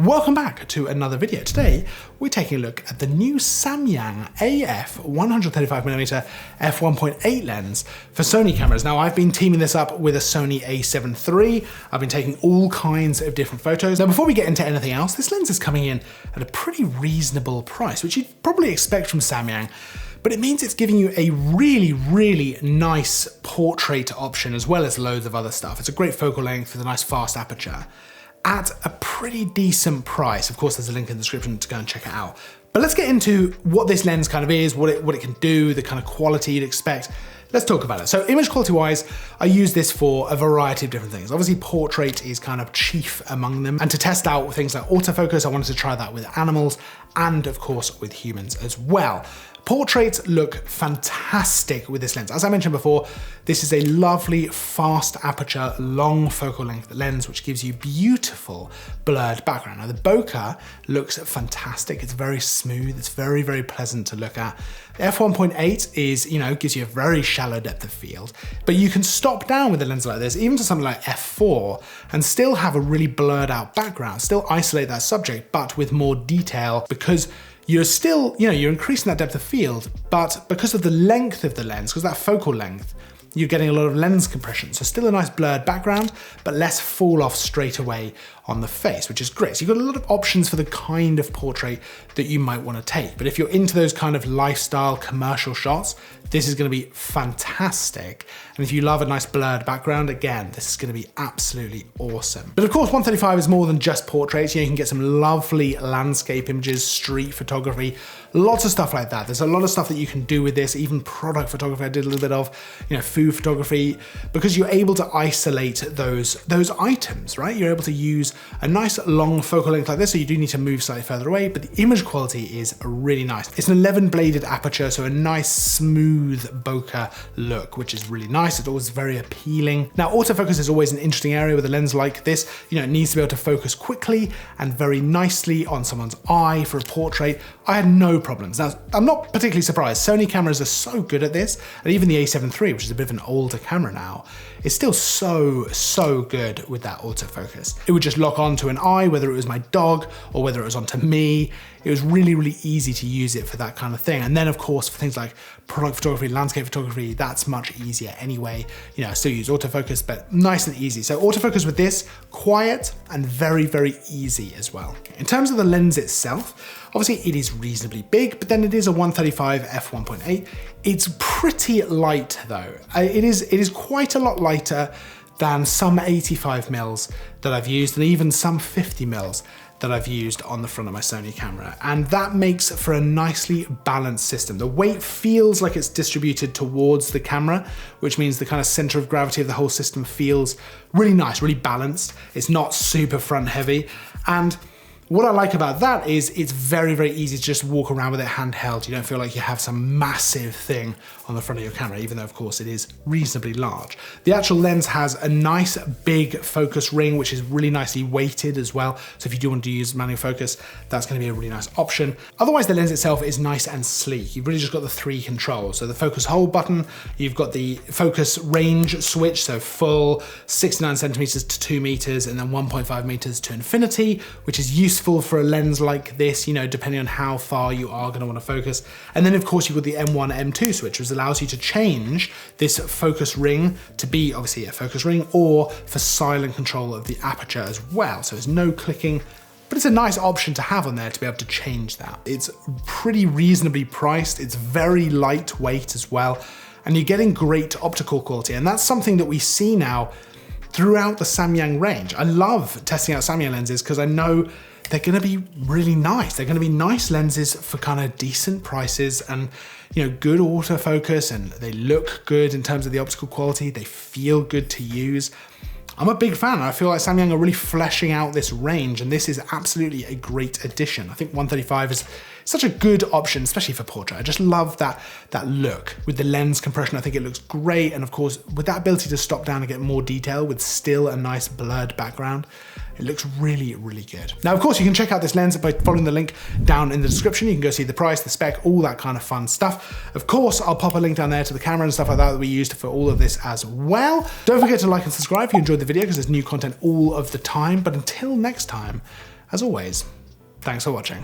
Welcome back to another video. Today, we're taking a look at the new Samyang AF 135mm f1.8 lens for Sony cameras. Now, I've been teaming this up with a Sony a7 III. I've been taking all kinds of different photos. Now, before we get into anything else, this lens is coming in at a pretty reasonable price, which you'd probably expect from Samyang, but it means it's giving you a really nice portrait option as well as loads of other stuff. It's a great focal length with a nice fast aperture at a pretty decent price. Of course, there's a link in the description to go and check it out. But let's get into what this lens kind of is, what it can do, the kind of quality you'd expect. Let's talk about it. So image quality wise, I use this for a variety of different things. Obviously portrait is kind of chief among them. And to test out things like autofocus, I wanted to try that with animals and of course with humans as well. Portraits look fantastic with this lens. As I mentioned before, this is a lovely fast aperture, long focal length lens, which gives you beautiful blurred background. Now the bokeh looks fantastic. It's very smooth. It's very pleasant to look at. The f1.8 is, gives you a very shallow depth of field, but you can stop down with a lens like this, even to something like f4, and still have a really blurred out background, still isolate that subject, but with more detail, because you're still, you're increasing that depth of field, but because of the length of the lens, because that focal length, you're getting a lot of lens compression. So still a nice blurred background, but less fall off straight away on the face, which is great. So you've got a lot of options for the kind of portrait that you might want to take. But if you're into those kind of lifestyle commercial shots, this is going to be fantastic. And if you love a nice blurred background, again, this is going to be absolutely awesome. But of course, 135 is more than just portraits. You can get some lovely landscape images, street photography, lots of stuff like that. There's a lot of stuff that you can do with this, even product photography I did a little bit of, food photography, because you're able to isolate those items, right? You're able to use a nice long focal length like this, so you do need to move slightly further away, but the image quality is really nice. It's an 11 bladed aperture, so a nice smooth bokeh look, which is really nice. It's always very appealing. Now, autofocus is always an interesting area with a lens like this. It needs to be able to focus quickly and very nicely on someone's eye for a portrait. I had no problems. Now, I'm not particularly surprised. Sony cameras are so good at this, and even the a7 III, which is a bit of an older camera now, is still so good with that autofocus. It would just lock onto an eye, whether it was my dog or whether it was onto me. It was really easy to use it for that kind of thing. And then of course, for things like product photography, landscape photography, that's much easier anyway. I still use autofocus, but nice and easy. So autofocus with this, quiet and very easy as well. In terms of the lens itself, obviously it is reasonably big, but then it is a 135 f1.8. It's pretty light though. It is quite a lot lighter than some 85mm that I've used, and even some 50mm that I've used on the front of my Sony camera. And that makes for a nicely balanced system. The weight feels like it's distributed towards the camera, which means the kind of center of gravity of the whole system feels really nice, really balanced. It's not super front heavy. And what I like about that is it's very easy to just walk around with it handheld. You don't feel like you have some massive thing on the front of your camera, even though of course it is reasonably large. The actual lens has a nice big focus ring, which is really nicely weighted as well. So if you do want to use manual focus, that's going to be a really nice option. Otherwise, the lens itself is nice and sleek. You've really just got the three controls. So the focus hold button, you've got the focus range switch, so full 69 centimeters to 2 meters, and then 1.5 meters to infinity, which is useful for a lens like this, depending on how far you are going to want to focus. And then of course you've got the M1, M2 switch, which allows you to change this focus ring to be obviously a focus ring, or for silent control of the aperture as well. So there's no clicking, but it's a nice option to have on there to be able to change that. It's pretty reasonably priced. It's very lightweight as well, and you're getting great optical quality. And that's something that we see now throughout the Samyang range. I love testing out Samyang lenses because I know they're going to be really nice. They're going to be nice lenses for kind of decent prices and, good autofocus, and they look good in terms of the optical quality. They feel good to use. I'm a big fan. I feel like Samyang are really fleshing out this range, and this is absolutely a great addition. I think 135 is such a good option, especially for portrait. I just love that look with the lens compression. I think it looks great. And of course, with that ability to stop down and get more detail with still a nice blurred background, it looks really good. Now, of course, you can check out this lens by following the link down in the description. You can go see the price, the spec, all that kind of fun stuff. Of course, I'll pop a link down there to the camera and stuff like that we used for all of this as well. Don't forget to like and subscribe if you enjoyed the video, because there's new content all of the time. But until next time, As always, thanks for watching.